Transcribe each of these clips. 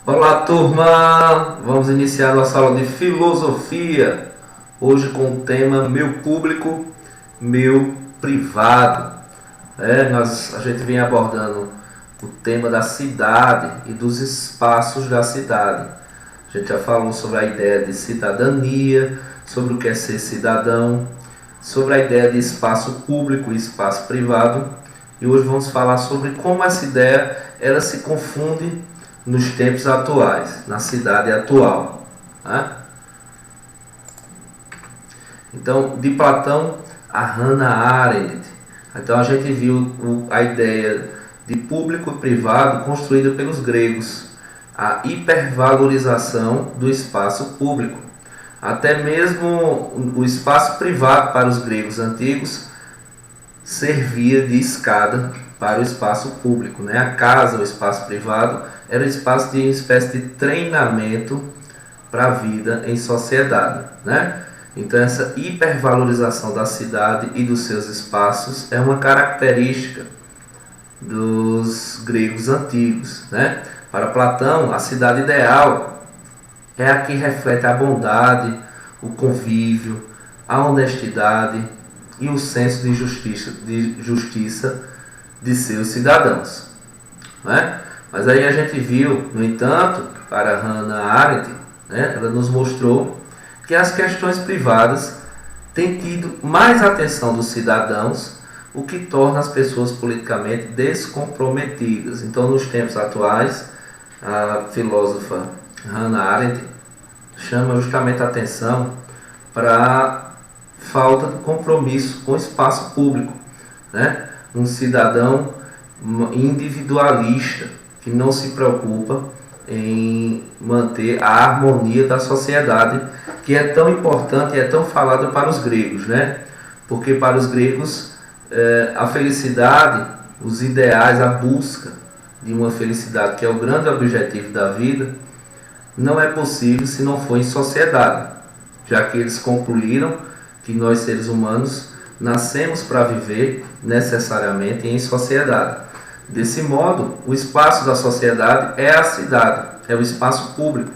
Olá, turma! Vamos iniciar nossa aula de filosofia, hoje com o tema meu público, meu privado. A gente vem abordando o tema da cidade e dos espaços da cidade. A gente já falou sobre a ideia de cidadania, sobre o que é ser cidadão, sobre a ideia de espaço público e espaço privado. E hoje vamos falar sobre como essa ideia ela se confunde nos tempos atuais, na cidade atual. Né? Então, de Platão a Hannah Arendt. Então, a gente viu a ideia de público e privado construída pelos gregos, a hipervalorização do espaço público. Até mesmo o espaço privado para os gregos antigos servia de escada para o espaço público. Né? A casa, o espaço privado, era um espaço de uma espécie de treinamento para a vida em sociedade. Né? Então, essa hipervalorização da cidade e dos seus espaços é uma característica dos gregos antigos. Né? Para Platão, a cidade ideal é a que reflete a bondade, o convívio, a honestidade e o senso de justiça de seus cidadãos. Né? Mas aí a gente viu, no entanto, para Hannah Arendt, né, ela nos mostrou que as questões privadas têm tido mais atenção dos cidadãos, o que torna as pessoas politicamente descomprometidas. Então, nos tempos atuais, a filósofa Hannah Arendt chama justamente a atenção para a falta de compromisso com o espaço público. Né? Um cidadão individualista que não se preocupa em manter a harmonia da sociedade, que é tão importante e é tão falada para os gregos, né? Porque para os gregos a felicidade, os ideais, a busca de uma felicidade que é o grande objetivo da vida, não é possível se não for em sociedade, já que eles concluíram que nós seres humanos nascemos para viver necessariamente em sociedade. Desse modo, o espaço da sociedade é a cidade, é o espaço público.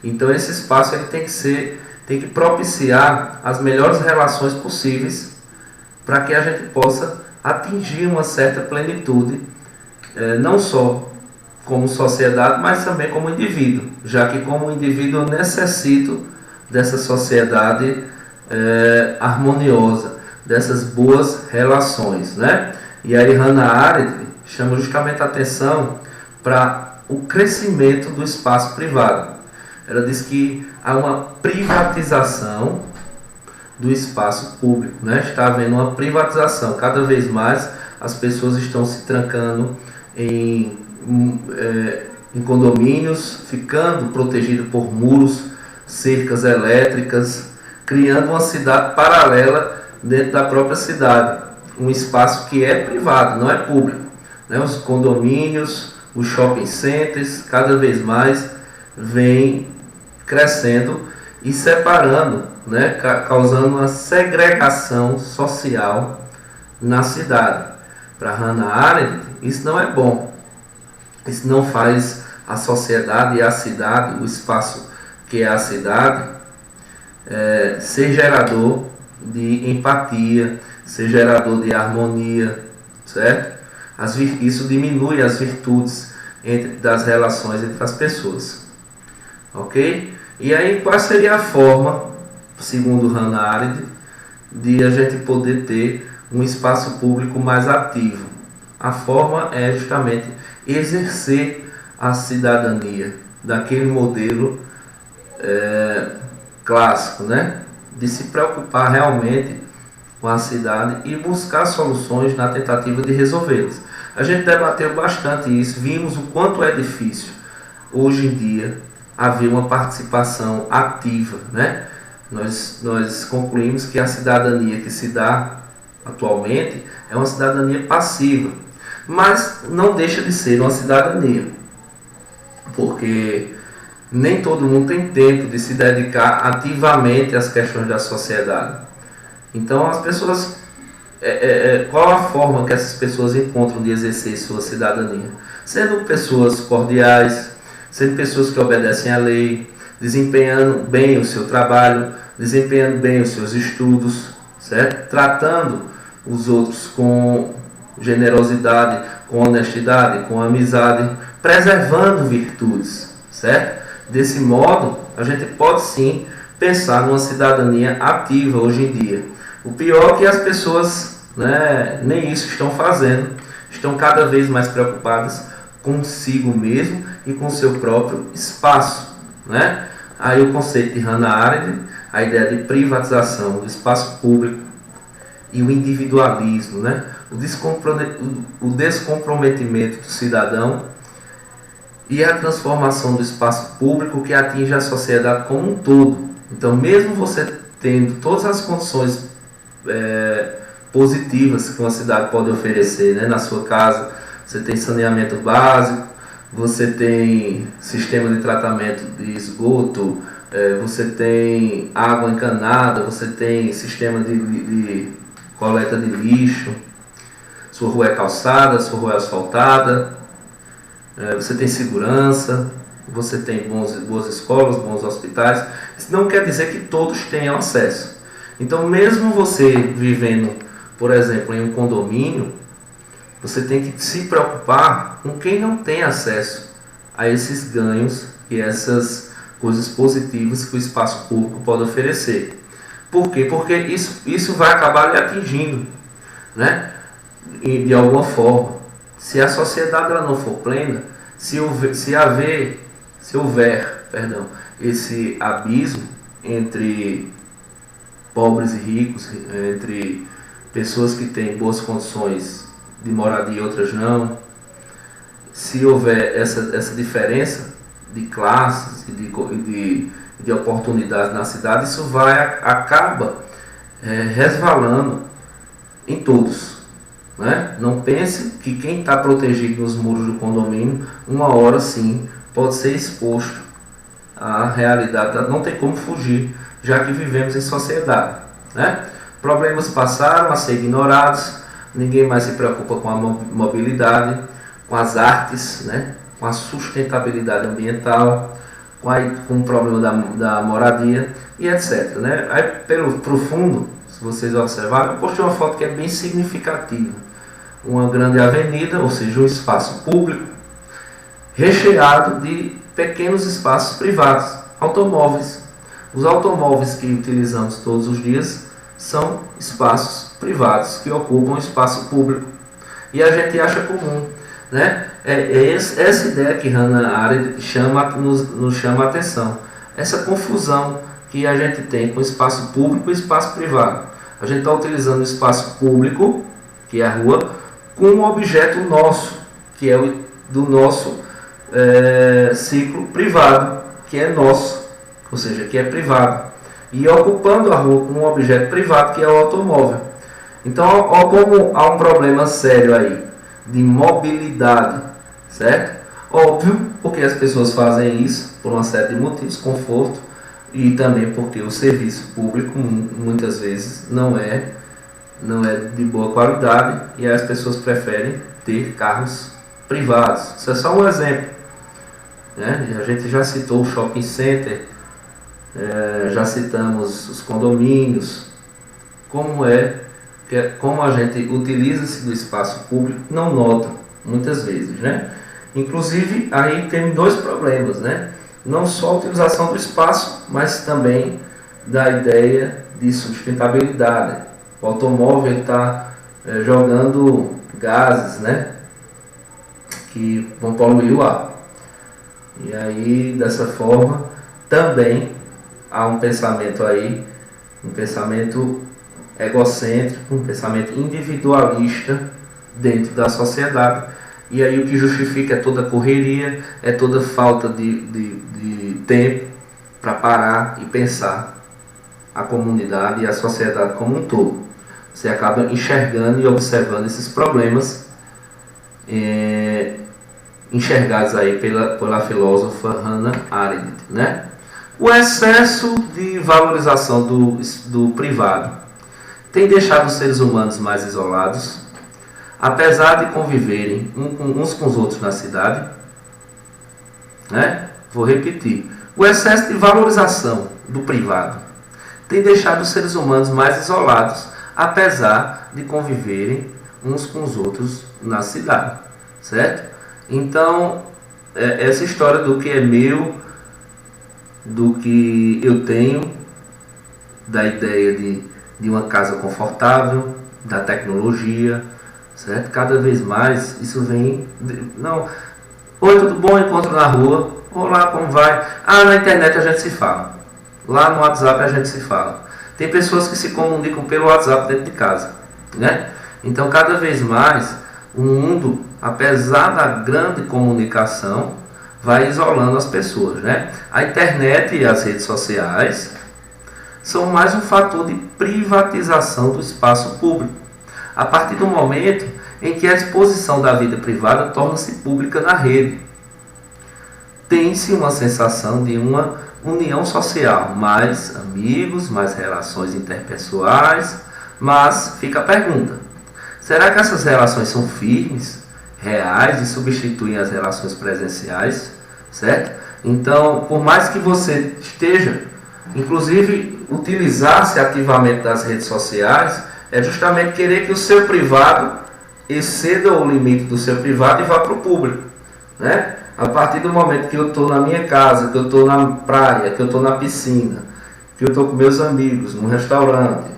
Então esse espaço ele tem que propiciar as melhores relações possíveis para que a gente possa atingir uma certa plenitude, não só como sociedade, mas também como indivíduo, já que como indivíduo eu necessito dessa sociedade harmoniosa, dessas boas relações, né? E aí Hannah Arendt chama justamente a atenção para o crescimento do espaço privado. Ela diz que há uma privatização do espaço público, né? Está havendo uma privatização, cada vez mais as pessoas estão se trancando em condomínios, ficando protegidas por muros, cercas elétricas, criando uma cidade paralela dentro da própria cidade, um espaço que é privado, não é público. Né? Os condomínios, os shopping centers, cada vez mais vêm crescendo e separando, né? Causando uma segregação social na cidade. Para Hannah Arendt, isso não é bom. Isso não faz a sociedade e a cidade, o espaço que é a cidade, ser gerador de empatia, ser gerador de harmonia, certo? Isso diminui as virtudes das relações entre as pessoas, ok? E aí qual seria a forma, segundo Hannah Arendt, de a gente poder ter um espaço público mais ativo? A forma é justamente exercer a cidadania daquele modelo clássico, né? De se preocupar realmente com a cidade e buscar soluções na tentativa de resolvê-las. A gente debateu bastante isso, vimos o quanto é difícil hoje em dia haver uma participação ativa, né? Nós concluímos que a cidadania que se dá atualmente é uma cidadania passiva, mas não deixa de ser uma cidadania, porque nem todo mundo tem tempo de se dedicar ativamente às questões da sociedade. Então as pessoas, qual a forma que essas pessoas encontram de exercer sua cidadania? Sendo pessoas cordiais, sendo pessoas que obedecem à lei, desempenhando bem o seu trabalho, desempenhando bem os seus estudos, certo? Tratando os outros com generosidade, com honestidade, com amizade, preservando virtudes, certo? Desse modo, a gente pode sim pensar numa cidadania ativa hoje em dia. O pior é que as pessoas, né, nem isso estão fazendo, estão cada vez mais preocupadas consigo mesmo e com seu próprio espaço, né? Aí o conceito de Hannah Arendt, a ideia de privatização do espaço público e o individualismo, né? O descomprometimento do cidadão e a transformação do espaço público que atinge a sociedade como um todo. Então, mesmo você tendo todas as condições positivas que uma cidade pode oferecer, né? Na sua casa, você tem saneamento básico, você tem sistema de tratamento de esgoto, você tem água encanada, você tem sistema de coleta de lixo, sua rua é calçada, sua rua é asfaltada, você tem segurança, você tem boas escolas, bons hospitais. Isso não quer dizer que todos tenham acesso. Então, mesmo você vivendo, por exemplo, em um condomínio, você tem que se preocupar com quem não tem acesso a esses ganhos e essas coisas positivas que o espaço público pode oferecer. Por quê? Porque isso vai acabar lhe atingindo, né? De alguma forma. Se a sociedade ela não for plena, se houver esse abismo entre pobres e ricos, entre pessoas que têm boas condições de moradia e outras não, se houver essa diferença de classes e de oportunidades na cidade, isso acaba resvalando em todos, né? Não pense que quem está protegido nos muros do condomínio, uma hora sim pode ser exposto à realidade, não tem como fugir, já que vivemos em sociedade, né? Problemas passaram a ser ignorados, ninguém mais se preocupa com a mobilidade, com as artes, né? Com a sustentabilidade ambiental, com o problema da moradia e etc, né? Aí, pro fundo, se vocês observarem, eu postei uma foto que é bem significativa. Uma grande avenida, ou seja, um espaço público, recheado de pequenos espaços privados, automóveis. Os automóveis que utilizamos todos os dias são espaços privados, que ocupam espaço público. E a gente acha comum, né? Essa ideia que Hannah Arendt nos chama a atenção. Essa confusão que a gente tem com o espaço público e o espaço privado. A gente está utilizando o espaço público, que é a rua, com um objeto nosso, que é do nosso ciclo privado, que é nosso, ou seja, que é privado. E ocupando a rua com um objeto privado, que é o automóvel. Então, como há um problema sério aí de mobilidade, certo? Óbvio, porque as pessoas fazem isso por uma série de motivos, conforto, e também porque o serviço público muitas vezes não é de boa qualidade e as pessoas preferem ter carros privados. Isso é só um exemplo, né? A gente já citou o shopping center, já citamos os condomínios, como a gente utiliza-se do espaço público, não nota muitas vezes, né? Inclusive, aí tem dois problemas, né? Não só a utilização do espaço, mas também da ideia de sustentabilidade. O automóvel está jogando gases, né? Que vão poluir o ar. E aí, dessa forma, também há um pensamento aí, um pensamento egocêntrico, um pensamento individualista dentro da sociedade. E aí o que justifica é toda a correria, é toda a falta de tempo para parar e pensar a comunidade e a sociedade como um todo. Você acaba enxergando e observando esses problemas enxergados aí pela filósofa Hannah Arendt, né? O excesso de valorização do privado tem deixado os seres humanos mais isolados, apesar de conviverem uns com os outros na cidade. né? Vou repetir. O excesso de valorização do privado tem deixado os seres humanos mais isolados, apesar de conviverem uns com os outros na cidade, certo? Então, essa história do que é meu, do que eu tenho, da ideia de uma casa confortável, da tecnologia, certo? Cada vez mais isso vem... Não, oi, tudo bom? Encontro na rua. Olá, como vai? Ah, na internet a gente se fala. Lá no WhatsApp a gente se fala. Tem pessoas que se comunicam pelo WhatsApp dentro de casa, né? Então, cada vez mais, o mundo, apesar da grande comunicação, vai isolando as pessoas, né? A internet e as redes sociais são mais um fator de privatização do espaço público. A partir do momento em que a exposição da vida privada torna-se pública na rede, tem-se uma sensação de uma união social, mais amigos, mais relações interpessoais, mas fica a pergunta: será que essas relações são firmes, reais e substituem as relações presenciais, certo? Então, por mais que você esteja, inclusive, utilizar-se ativamente das redes sociais, é justamente querer que o seu privado exceda o limite do seu privado e vá para o público, né? A partir do momento que eu estou na minha casa, que eu estou na praia, que eu estou na piscina, que eu estou com meus amigos num restaurante,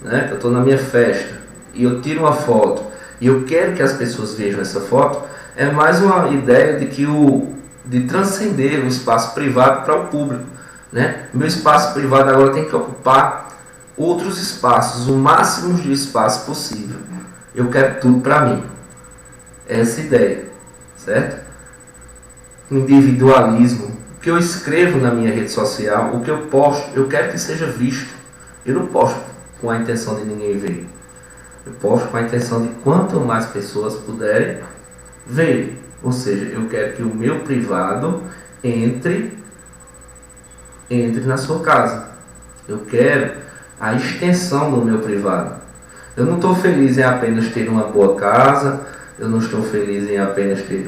né? Que eu estou na minha festa, e eu tiro uma foto, e eu quero que as pessoas vejam essa foto, é mais uma ideia de transcender o espaço privado para o público, né? Meu espaço privado agora tem que ocupar outros espaços, o máximo de espaço possível. Eu quero tudo para mim. Essa ideia, certo? Individualismo. O que eu escrevo na minha rede social, o que eu posto, eu quero que seja visto. Eu não posto com a intenção de ninguém ver. Eu posto com a intenção de quanto mais pessoas puderem ver. Ou seja, eu quero que o meu privado entre na sua casa. Eu quero a extensão do meu privado. Eu não estou feliz em apenas ter uma boa casa, eu não estou feliz em apenas ter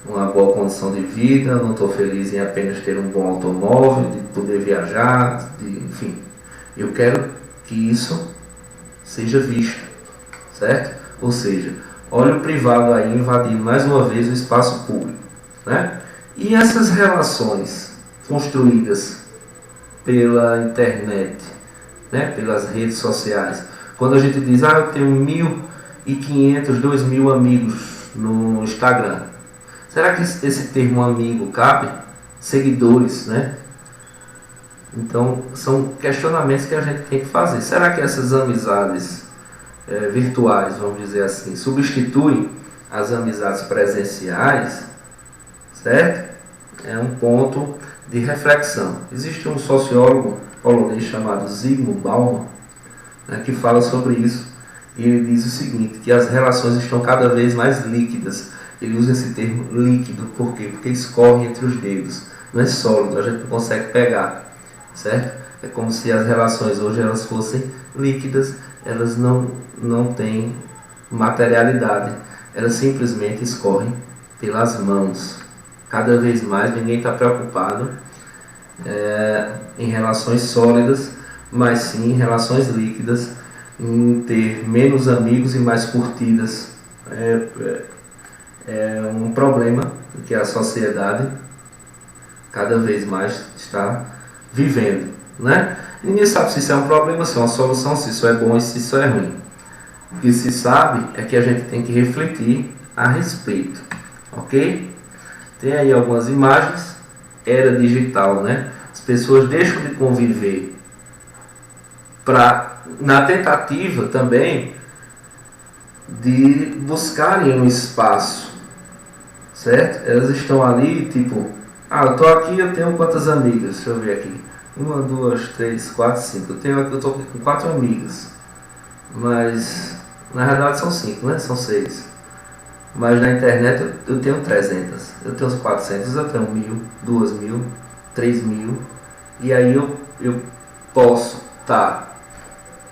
uma boa condição de vida, eu não estou feliz em apenas ter um bom automóvel, de poder viajar, enfim. Eu quero que isso seja visto, certo? Ou seja, olha o privado aí invadindo mais uma vez o espaço público, né? E essas relações construídas pela internet, né? Pelas redes sociais, quando a gente diz, eu tenho 1.500, 2.000 amigos no Instagram, será que esse termo amigo cabe? Seguidores, né? Então, são questionamentos que a gente tem que fazer. Será que essas amizades virtuais, vamos dizer assim, substituem as amizades presenciais? Certo? É um ponto de reflexão. Existe um sociólogo polonês chamado Zygmunt Bauman, né, que fala sobre isso, e ele diz o seguinte, que as relações estão cada vez mais líquidas. Ele usa esse termo líquido, por quê? Porque escorre entre os dedos, não é sólido, a gente não consegue pegar, certo? É como se as relações hoje elas fossem líquidas, elas não têm materialidade, elas simplesmente escorrem pelas mãos. Cada vez mais ninguém está preocupado em relações sólidas, mas sim em relações líquidas, em ter menos amigos e mais curtidas. É um problema que a sociedade cada vez mais está vivendo, né? Ninguém sabe se isso é um problema, se é uma solução, se isso é bom e se isso é ruim. O que se sabe é que a gente tem que refletir a respeito, ok? Tem aí algumas imagens, era digital, né? As pessoas deixam de conviver na tentativa também de buscarem um espaço, certo? Elas estão ali, tipo, eu estou aqui, eu tenho quantas amigas? Deixa eu ver aqui. 1, 2, 3, 4, 5. Eu estou aqui com 4 amigas, mas na realidade são 5, né? São 6. Mas na internet eu tenho 300, eu tenho 400, eu tenho 1.000, 2.000, 3.000. E aí eu posso estar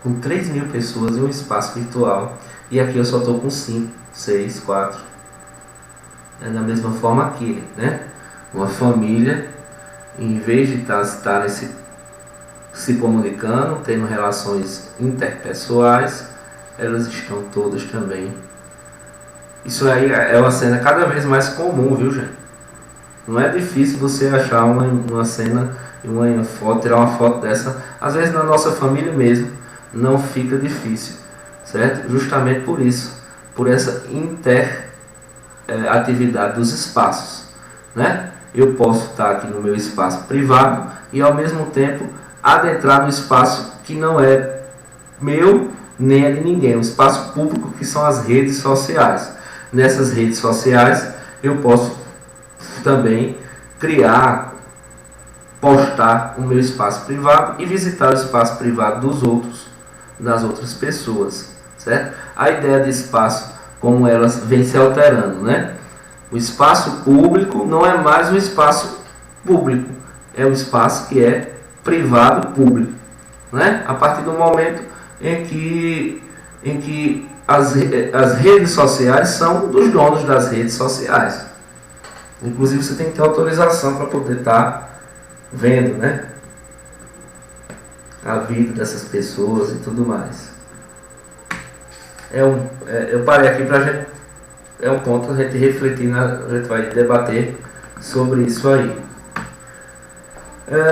com 3.000 pessoas em um espaço virtual. E aqui eu só estou com 5, 6, 4. É da mesma forma aqui, né? uma família, em vez de estarem se comunicando, tendo relações interpessoais, elas estão todas também. Isso aí é uma cena cada vez mais comum, viu, gente? Não é difícil você achar uma cena, uma foto, tirar uma foto dessa. Às vezes na nossa família mesmo não fica difícil, certo? Justamente por isso, por essa interatividade dos espaços, né? Eu posso estar aqui no meu espaço privado e ao mesmo tempo adentrar no espaço que não é meu nem é de ninguém, um espaço público que são as redes sociais. Nessas redes sociais eu posso também criar, postar o meu espaço privado e visitar o espaço privado dos outros, das outras pessoas, certo? A ideia de espaço, como elas vem se alterando, né? O espaço público não é mais um espaço público, é um espaço que é privado público, né? A partir do momento em que as redes sociais são dos donos das redes sociais. Inclusive você tem que ter autorização para poder estar vendo, né, a vida dessas pessoas e tudo mais. Eu parei aqui para a gente, é um ponto a gente refletir, a gente vai debater sobre isso aí.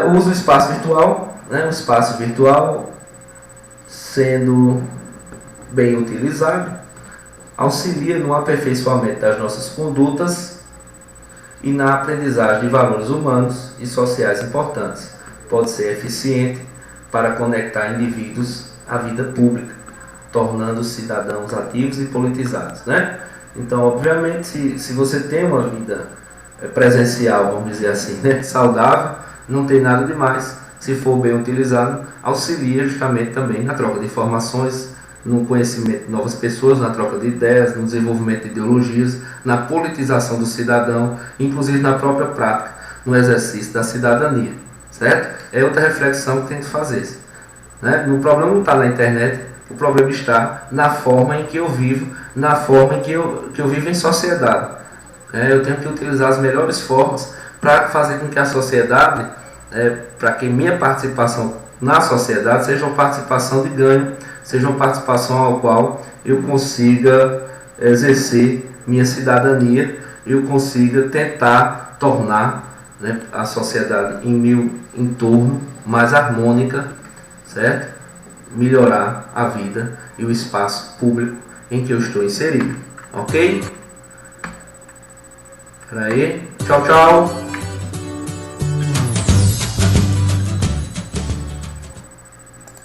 O uso do espaço virtual, né, o espaço virtual sendo bem utilizado, auxilia no aperfeiçoamento das nossas condutas e na aprendizagem de valores humanos e sociais importantes. Pode ser eficiente para conectar indivíduos à vida pública, tornando-os cidadãos ativos e politizados, né? Então, obviamente, se você tem uma vida presencial, vamos dizer assim, né, saudável, não tem nada demais. Se for bem utilizado, auxilia justamente também na troca de informações, no conhecimento de novas pessoas, na troca de ideias, no desenvolvimento de ideologias, na politização do cidadão, inclusive na própria prática, no exercício da cidadania, certo? É outra reflexão que tem que fazer, né? O problema não está na internet, o problema está na forma em que eu vivo, na forma em que eu vivo em sociedade. Eu tenho que utilizar as melhores formas para fazer com que a sociedade, para que minha participação na sociedade seja uma participação de ganho, seja uma participação ao qual eu consiga exercer minha cidadania, eu consiga tentar tornar, né, a sociedade em meu entorno mais harmônica, certo? Melhorar a vida e o espaço público em que eu estou inserido, ok? Espera aí, tchau, tchau!